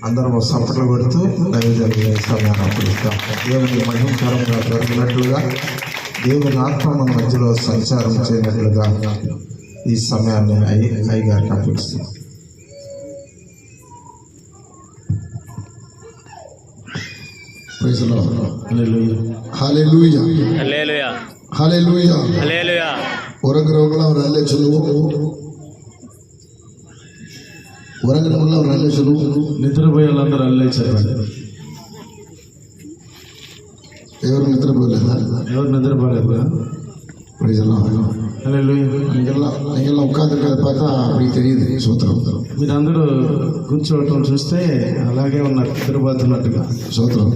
అందరం సపట్లు కొడుతూ దైవజనుల సమయాన్ని అప్పగిస్తాం. దేవుని మహిమకరంగా జరిగినట్లుగా దేవుని ఆత్మ మన మధ్యలో సంచారం చేయనట్లుగా ఈ సమయాన్ని అయ్యగారికి అప్పగిస్తాం. నిద్రపోయే వాళ్ళందరూ అల్లేచారు. ఎవరు నిద్రపోలేదా? ఎవరు నిద్రపోలేదు? ఉட்காந்துருக்கிறத பார்த்தா அப்படி தெரியுது. சோத்திரம். మీరందరూ కూర్చోవటం చూస్తే అలాగే ఉన్నారు, నిద్రపోతున్నట్టుగా. சோத்திரம்.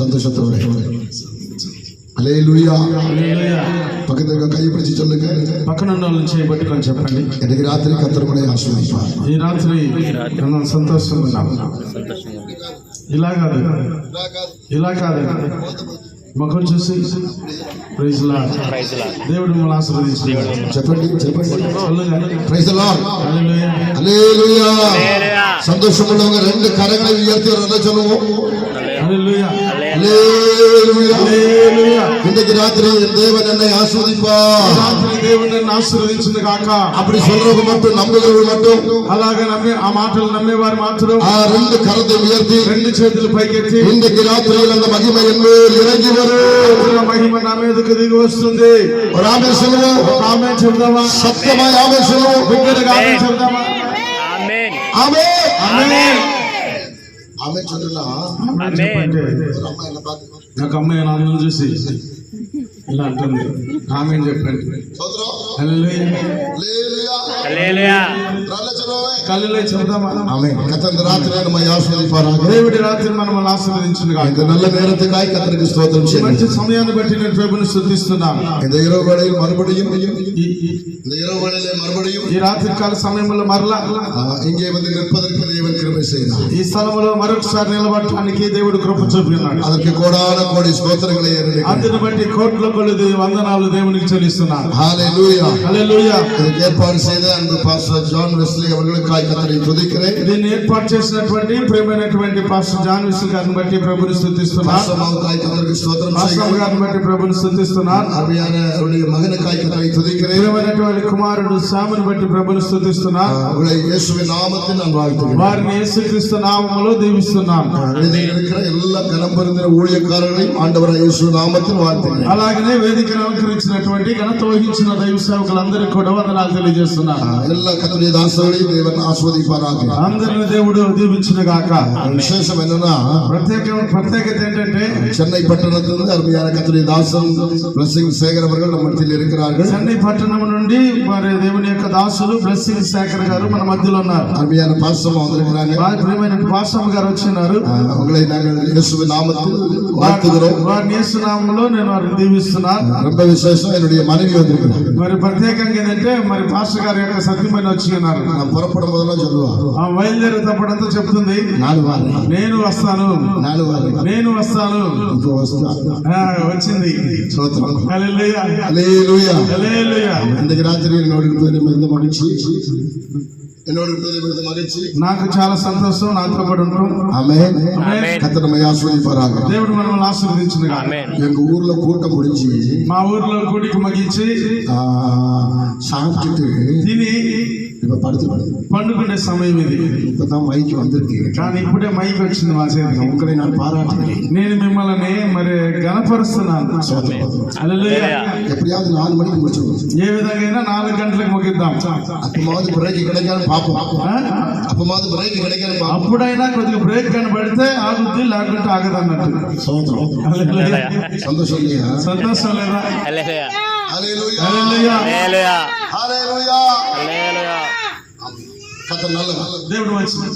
சந்தோஷத்தோட హల్లెలూయా. పక్కన కై పిడిచి சொல்லுங்க. పక్కన ఉన్న వాళ్ళని చేయబట్టుకొని చెప్పండి, ఈ రాత్రి కర్తరు మనల్ని ఆశీర్వదించారు. ఈ రాత్రి మనం సంతోషంగా ఉన్నాం. ఇలా కాదు, ఇలా కాదు, ముఖం చూసి ప్రైజ్ లార్డ్, దేవుడు మిమ్మల్ని ఆశీర్వదించాడు. చెప్పండి చెప్పండి, ప్రైజ్ లార్డ్, హల్లెలూయా హల్లెలూయా. సంతోషం உள்ளவங்க ரெண்டு கரங்களை உயர்த்தி ஒரு நல்ல சொல்லுவோம். హల్లెలూయా హల్లెలూయా హల్లెలూయా. இன்றைக்கு ராத்திரி தேவன் என்னை ஆசீர்வதிப்பார். రాత్రి దేవుడు నన్ను ఆశీర్వదించును గాక. அப்படி சொல்றவங்க மட்டும், நம்புகிறவங்க மட்டும், అలాగే నమ్మే ఆ మాటలు నమ్మేవారు మాత్రం ఆ రెండు కరத்தை ఉయర్తి రెండు చేతులు పైకెత్తి, இன்றைக்கு ராத்திரியில் அந்த மகிமை என்மேல் இறங்கி வரும். మహిమ నా మీదకు దిగి వస్తుంది. ஒரு ஆமென் சொல்லுவோம். ఆమేన్ చెప్దామా? சத்தமாய் ஆமென் சொல்லுவோம். బిగ్గరగా ఆమేన్ చెప్దామా? ఆమేన్ ఆమేన్ ఆమె చదువునా ఆమేన్ చెప్పండి. నాకు అమ్మాయి నాన్న చూసి ఇలా అంటుంది, ఆమేన్ చెప్పండి. హల్లెలూయా హల్లెలూయా. హల్లెలూయా చెప్దామా? ஆமென். கர்த்தர் இந்த ராத்திரியை நம்மை ஆசீர்வதிப்பாராக. దేవుడి రాత్రి మనల్ని ఆశీర్వదించును గాక. இந்த நல்ல நேரத்துக்காய் கர்த்தருக்கு ஸ்தோத்திரம் మంచి செய்யுங்கள். సమయాన్ని బట్టి నేను ప్రభువుని స్తుతిస్తున్నాను. இந்த இரவு வேளையில் மறுபடியும் இந்த இரவு வேளையிலே மறுபடியும் ఈ రాత్రి కాల సమయంలో మరలా இங்கே வந்து நிற்பதற்கு தேவன் கிருபை செய்தார். ఈ స్థలంలో మరొకసారి నిలబడటానికి దేవుడు కృప చూపినాడు. அதற்கு கோடான கோடி ஸ்தోత్రங்களை ஏறெடுக்கிறேன். అందుని బట్టి కోట్ల కొలది వందనాలు దేవునికి చెల్లిస్తున్నాను. హల్లెలూయా హల్లెలూయా. இதற்கு ஏற்பாடு செய்த அன்பு பாஸ்டர் ஜான் வெஸ்லி அவர்களுக்காய் கர்த்தரை துதிக்கிறேன். దీన్ని ఏర్పాటు చేసినటువంటి ప్రియమైనటువంటి పాస్టర్ జాన్ వెస్లీ గారిని బట్టి ప్రభువుని స్తుతిస్తున్నాను. பாஸ்டர் மாவுக்காய் கர்த்தருக்கு ஸ்தோத்திரம் పాస్టర్ செய்கிறேன். గారిని బట్టి ప్రభువుని స్తుతిస్తున్నాను. அருமையான அவருடைய மகனுக்காய் கர்த்தரை துதிக்கிறேன். ప్రియమైనటువంటి కుమారుడు శాముని బట్టి ప్రభువుని స్తుతిస్తున్నాను. அவர்களை இயேசுவின் நாமத்தில் நான் வாழ்த்துகிறேன். వారిని యేసుక్రీస్తు నామములో దీవిస్తున్నాను. வேதியில் இருக்கிற எல்லா கனம் பொருந்தின ஊழியக்காரர்களையும் ஆண்டவராகிய இயேசு நாமத்தில் வாழ்த்துகிறேன். అలాగనే వేదికను అలంకరించినటువంటి ఘనత వహించిన దైవ సేవకులందరికీ కూడా వందనాలు తెలియజేస్తున్నాను. எல்லா கர்த்தருடைய தாசர்களையும் தேவன் ஆசீர்வதிப்பாராக. అందరిని దేవుడు దీవించును గాక. விசேஷம் என்னன்னா, ప్రత్యేకత ఏంటంటే சென்னை பட்டணத்திலிருந்து அருமையான கர்த்தருடைய தாசன் பிளஸிங் சேகர் அவர்கள் நம்ம மத்தியில் இருக்கிறார்கள். చెన్నై పట్టణం నుండి మరి దేవుని యొక్క దాసులు బ్లెస్సింగ్ శేఖర్ గారు మన మధ్యలో ఉన్నారు. அருமையான பாஸ்டர் வந்திருக்கிறாங்க. ప్రియమైన పాస్టర్ గారు వచ్చినారు. உங்களை நாங்கள் இயேசுவின் நாமத்தில் வாழ்த்துகிறோம். వారిని యేసు నామములో నేను వారిని దీవిస్తున్నాను. ரொம்ப విశేషం, என்னுடைய மனைவி வந்திருக்கிறார். మరి ప్రత్యేకంగా ఏంటంటే మరి పాస్టర్ గారి యొక్క సత్యమైన వచ్చి ఉన్నారు. நான் புறப்படும் போதெல்லாம் சொல்லுவார், బయలుదేరేటప్పుడంతా చెప్తుంది, నాలుగు వారి నేను వస్తాను, నాలుగు వారి నేను వస్తాను. இப்போ వచ్చింది. స్తోత్రం. హల్లెలూయా హల్లెలూయా. హల్లెలూయా. இன்றைக்கு ராத்திரி என்னோட இருந்த மகிழ்ச்சி, என்னோட இருந்த மகிழ்ச்சி, నాకు చాలా సంతోషం, నాతో పాటు ఉంటాం. ஆமென். கர்த்தர் நம்மை ஆசீர்வதிப்பாராக. దేవుడు మనల్ని ఆశీర్వదించును గాక. எங்க ஊர்ல கூட்டம் முடிஞ்சு మా ఊర్లో గుడికి ముగించి சாப்பிட்டுட்டு తిని இப்ப படுத்து పండుకునే సమయం ఇది. இப்பதான் மைக்கு வந்திருக்கு. కానీ ఇప్పుడే మైక్ వచ్చింది మా చేతికి. உங்களை நான் பாராட்டுகிறேன். నేను మిమ్మల్ని మరి గణపరుస్తున్నాను. హల్లెలూయా. எப்படியாவது 4 மணிக்கு முடிச்சிடுவோம். ఏ విధంగా 4 గంటలకు ముగిద్దాం. அப்பமாவது பிரேக் கிடைக்காது பாப்போம். அப்பமாவது பிரேக் கிடைக்காது பாப்போம். అప్పుడైనా కొద్దిగా బ్రేక్ కనబడితే ఆగుద్ది, లేకుంటే ఆగదన్నట్టు. హల్లెలూయా. సంతోషం లేదా? సంతోషం లేదా? హల్లెలూయా. హల్లెలూయా. హల్లెలూయా. హల్లెలూయా. కర్తర్ நல்ல దేవుడు మంచిది.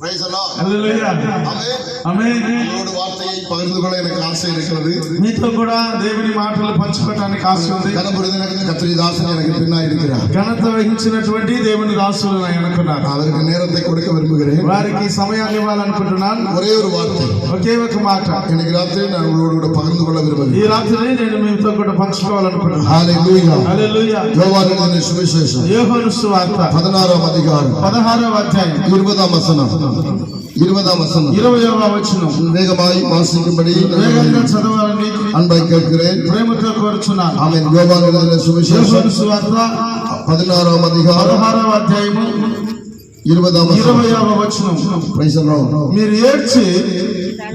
Praise the Lord. Hallelujah Amen. ఆమేన్. దేవుడి వార్తயை పகிర్ந்து கொள்ள எனக்கு ఆశ இருக்கிறது. మీతో కూడా దేవుని మాటలు పంచుకోవడానికి ఆశ ఉంది. கனபுரிதின கத்திரி தாசன் எனக்கு பின்னாடி இருக்கிறார். ఘనత వహించినటువంటి దేవుని దాసులు అనుకున్నారు. அவருக்கு நேரத்தை கொடுக்க விரும்புகிறேன். వారికి సమయాన్ని ఇవ్వాలనుకుంటున్నాను. ஒரே ஒரு வார்த்தை, ఒకే ఒక మాట இன்னைக்கு ராத்திரி நான் உங்களோடு கூட பகிர்ந்து கொள்ள ఈ விரும்புகிறேன். రాత్రి నేను మీతో కూడా పంచుకోవాలనుకుంటున్నాను. హల్లెలూయా. హల్లెలూయా. யோவான் எழுதின சுவிசேஷம் యోహాను సువార్త 16వ అధ్యాయం 16వ అధ్యాయం 20వ వచనం 20వ వచనం 20వ వచనం வேகமாய் வாசிக்கும்படி వేగంగా చదవాలని அன்பாய் கேட்கிறேன். ప్రేమతో కోరుచున్నాను. ஆமென். யோவான் எழுதின சுவிசேஷம் యోహాను సువార్త 16వ అధ్యాయం 16వ అధ్యాయము 20వ వచనం. 20వ వచనం. Praise the Lord. మీరు ఏడ్చి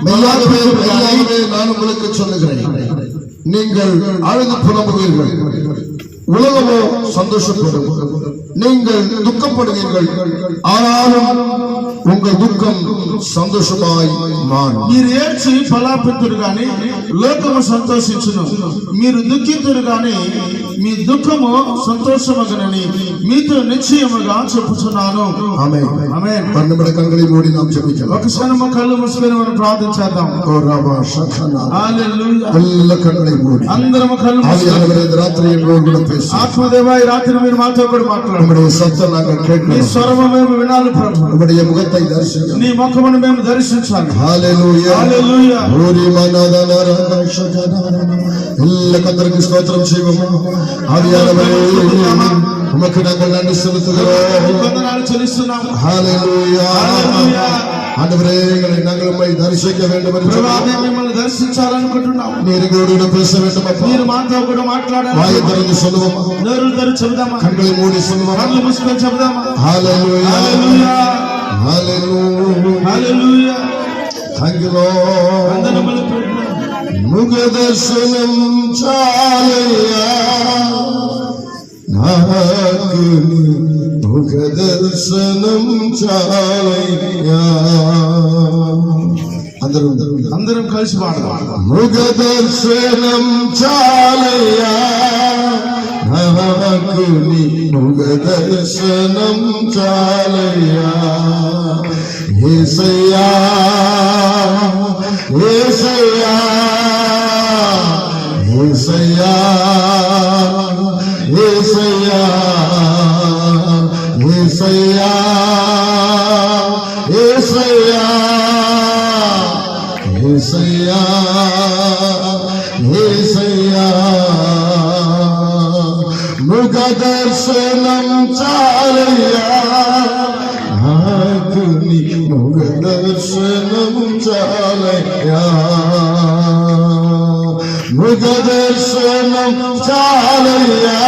மெய்யாகவே மெய்யாகவே நான் உங்களுக்கு சொல்லுகிறேன், நீங்கள் அழுது புலம்புவீர்கள், உலகமோ சந்தோஷப்படும். நீங்கள் துக்கப்படுவீர்கள், ஆனாலும் உங்கள் துக்கம் சந்தோஷமாய் மாறும். మీరు ఏడ్చి పలాపెత్తురు గాని లోకము సంతోషించును, మీరు దుఃఖితురు గాని మీ దుఃఖము సంతోషమగనని మీతో నిశ్చయముగా చెప్పుచున్నాను. ஆமென். ఆమేన్. ஒரு நிமிட கண்களை மூடி நாம் ஜெபிக்கலாம். ఒక క్షణము కళ్ళు మూసుకొని మనం ప్రార్థించేద్దాం. ஓ ராபா சக்கனா. హల్లెలూయా. எல்லா கண்களை மூடி అందరము కళ్ళు మూసుకొని ஆவியானவரே இந்த ராத்திரி எங்களோடு கூட பேசும். ఆత్మదేవా ఈ రాత్రి మీరు మాతో కూడా మాట్లాడండి. நம்முடைய சத்தம் நாங்கள் నీ கேட்கிறோம். స్వరము మేము వినాలి ప్రభు. நம்முடைய முகத்தை தரிசிக்கிறோம். నీ ముఖమును మేము దర్శించాలి. ஹalleluya. హల్లెలూయా. ஓரி மனதனரக சகனா. எல்லா கர்த்தருக்கு ஸ்தோத்திரம் செய்வோம். ஆவியானவரே உமக்கு நாங்கள் நன்றி செலுத்துகிறோம். వందనాలు చెల్లిస్తున్నాము. ஹalleluya. హల్లెలూయా. ஆண்டவரே எங்களை நாங்கள் உம்மை தரிசிக்க வேண்டும் என்று ప్రభు మేము మిమ్మల్ని దర్శించాలనుకుంటున్నాము. நீர் எங்களோடு கூட பேச வேண்டும் அப்பா. మీరు మాతో కూడా మాట్లాడాలి. வாயை திறந்து சொல்லுவோம். నోరులు తెరిచి చెబుదామా? கண்களை மூடி சொல்லுவோம். కళ్ళు మూసుకొని చెబుదామా? ஹalleluya. హల్లెలూయా. ஹalleluya. హల్లెలూయా. Thank you Lord. వందనములు ప్రభు. ముఖదర్శనం చాలయ్యా నాకు, ముఖదర్శనం చాలయ్యా. అందరం కలిసి పాడదాం. ముఖదర్శనం చాలయ్యా నాకు, ముఖదర్శనం చాలయ్యా. యేసయ్యా యేసయ్యా యేసయ్యా యేసయ్యా యేసయ్యా యేసయ్యా యేసయ్యా యేసయ్యా. ముఖ దర్శనం చాలయ్యా నాకు, నీ ముఖ దర్శనం చాలయ్యా. ముఖ దర్శనం చాలయ్యా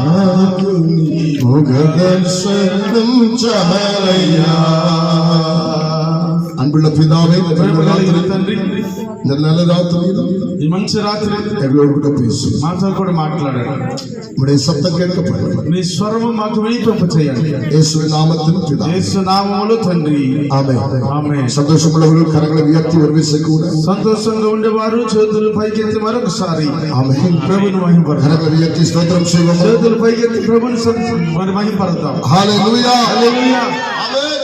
నాకు, నీ ముఖ దర్శనం చాలయ్యా. அன்புள்ள பிதாவே, తండ్రి இந்த நல்ல ராத்திரியில் ఈ మంచి రాత్రి எங்களோடு கூட பேசும். మాతో కూడా మాట్లాడారు. உடைய சத்தம் கேட்கப்படும். నీ స్వరము మాకు వినిపింప చేయండి. இயேசுவின் நாமத்தில் பிதா. యేసు నామములో తండ్రి. ஆமென். ఆమేన్. சந்தோஷமுள்ளவர்கள் கரங்களை உயர்த்தி ஒரு விசை கூட. సంతోషంగా ఉండేవారు చేతులు పైకెత్తి మరొకసారి ஆமென். ప్రభుని మహిమపడతాం. கரங்களை உயர்த்தி ஸ்தோத்திரம் செய்வோம். చేతులు పైకెత్తి ప్రభుని మరి మహిమపడతాం. ஹalleluya. హల్లెలూయా. ஆமென்.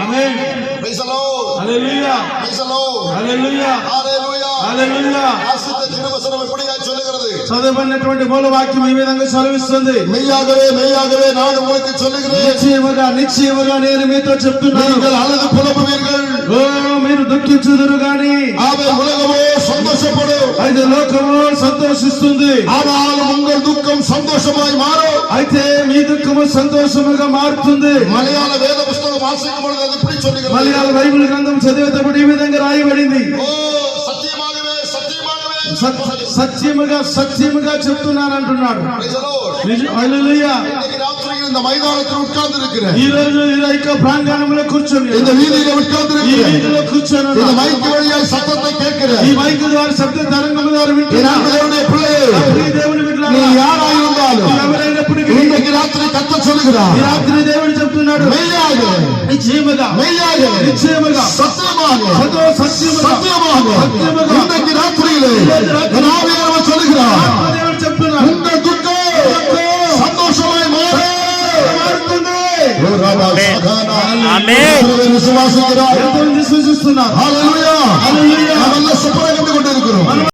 ఆమేన్. Praise the Lord. Hallelujah. Praise the Lord. Hallelujah. Hallelujah. హల్లెలూయా. வாசித்த திருவசனம் இப்படியா சொல்லுகிறது? చదవబడినటువంటి మూల వాక్యం ఈ విధంగా సెలవిస్తుంది. மெய்யாகவே மெய்யாகவே நான் உங்களுக்கு சொல்லுகிறேன், నిశ్చయముగా నిశ్చయముగా నేను మీతో చెప్తున్నాను, நீங்கள் அழுது புலம்புவீர்கள், ఓ మీరు దుఃఖించుదురు గాని ஆமென். உலகமோ சந்தோஷப்படும், అయితే లోకము సంతోషిస్తుంది. ஆனாலும் உங்கள் துக்கம் சந்தோஷமாய் மாறும். అయితే మీ దుఃఖము సంతోషముగా మారుతుంది. மலையாள வேத புஸ்தகம் வாசிக்கும் பொழுது அது இப்படி சொல்லுகிறது. మలయాళ బైబిల్ గ్రంథం చదివేటప్పుడు ఈ విధంగా రాయబడింది. ஓ சத்தியமாகவே சத்தியமாகவே సత్యముగా సత్యముగా చెప్తున్నాను అంటున్నాడు. Praise the Lord. హల్లెలూయా. இன்னைக்கு ராத்திரியில் இந்த மைதானத்தில் உட்கார்ந்து இருக்கிறேன், ఈ రోజు ఈ యొక్క ప్రాంగణంలో కూర్చొని இந்த வீதியில உட்கார்ந்து ఈ இருக்கிறேன், వీధిలో కూర్చొని இந்த ఉన్నాను. மைக்கு வழியாய் சத்தத்தை கேட்கிறேன். ఈ మైక్ ద్వారా శబ్ద తరంగం ద్వారా என் వింటున్నాను. அன்புடைய பிள்ளையே, ప్రియ దేవుని நீ బిడ్డలారా, யாராயிருந்தாலும் ఎవరైనప్పటికీ இன்றைக்கு ராத்திரி கர்த்தர் சொல்லுகிறார், ఈ రాత్రి దేవుడు చెప్తున్నాడు, மெய்யாக నిశ్చయముగా மெய்யாக నిశ్చయముగా சத்தியமாக సత్యముగా சத்தியமாக இன்றைக்கு ராத்திரியிலே என் ஆவியானவர் சொல்லுகிறார், దేవుడు చెప్తున్నాడు, உங்கள் துக்கம் சந்தோஷமாய் மாறும். మారుతుంది. ஓ ராபா சகானா. எத்தனை விசுவாசிக்கிறார்? ఎంతమంది విశ్వసిస్తున్నారు? ஹalleluya. హల్లెలూయా. நல்ல சூப்பரா கண்டு கொண்டிருக்கிறோம்.